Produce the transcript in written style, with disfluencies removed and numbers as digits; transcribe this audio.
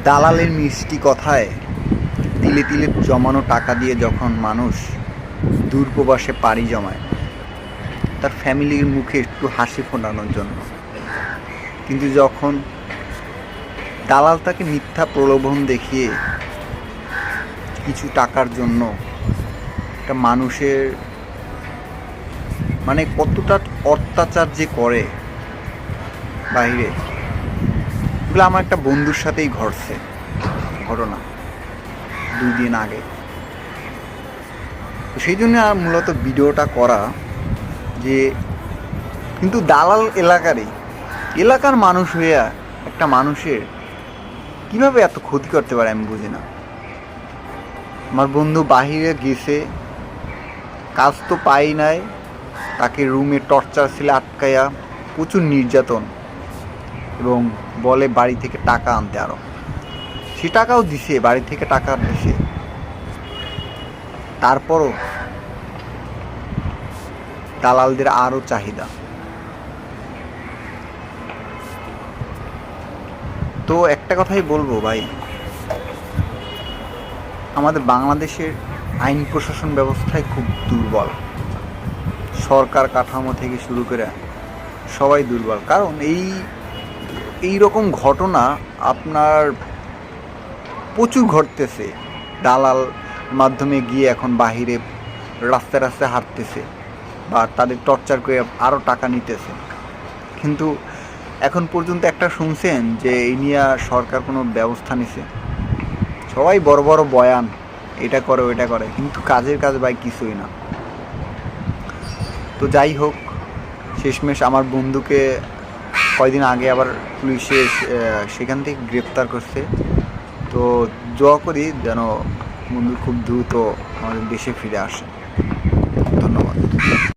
দালালের মিষ্টি কথায় তিলে তিলে জমানো টাকা দিয়ে যখন মানুষ দূরপ্রবাসে পাড়ি জমায় তার ফ্যামিলির মুখে একটু হাসি ফোটানোর জন্য, কিন্তু যখন দালাল তাকে মিথ্যা প্রলোভন দেখিয়ে কিছু টাকার জন্য একটা মানুষের কতটা অত্যাচার যে করে বাইরে, এগুলো আমার একটা বন্ধুর সাথেই ঘটছে ঘটনা 2 দিন আগে। তো সেই জন্য মূলত ভিডিওটা করা যে কিন্তু দালাল এলাকার মানুষ হইয়া একটা মানুষের কিভাবে এত ক্ষতি করতে পারে আমি বুঝি না। আমার বন্ধু বাহিরে গেছে, কাজ তো পাই নাই, তাকে রুমে টর্চার ছেলে আটকাইয়া প্রচুর নির্যাতন এবং বলে বাড়ি থেকে টাকা আনতে, আরও সে টাকাও দিছে, বাড়ি থেকে টাকা দিছে, তারপরও দালালদের আরও চাহিদা। তো একটা কথাই বলবো ভাই, আমাদের বাংলাদেশের আইন প্রশাসন ব্যবস্থায় খুব দুর্বল, সরকার কাঠামো থেকে শুরু করে সবাই দুর্বল। কারণ এই রকম ঘটনা আপনার প্রচুর ঘটতেছে। দালাল মাধ্যমে গিয়ে এখন বাহিরে রাস্তায় রাস্তায় হাঁটতেছে বা তাদের টর্চার করে আরও টাকা নিতেছে, কিন্তু এখন পর্যন্ত একটা শুনছেন যে এই নিয়ে সরকার কোনো ব্যবস্থা নিছে? সবাই বড় বড় বয়ান, এটা করে ওইটা করে, কিন্তু কাজের কাজ ভাই কিছুই না। তো যাই হোক, শেষমেশ আমার বন্ধুকে কয়দিন আগে আবার পুলিশে সেখান থেকে গ্রেপ্তার করছে। তো দোয়া করি যেন বন্ধু খুব দ্রুত আমাদের দেশে ফিরে আসে। ধন্যবাদ।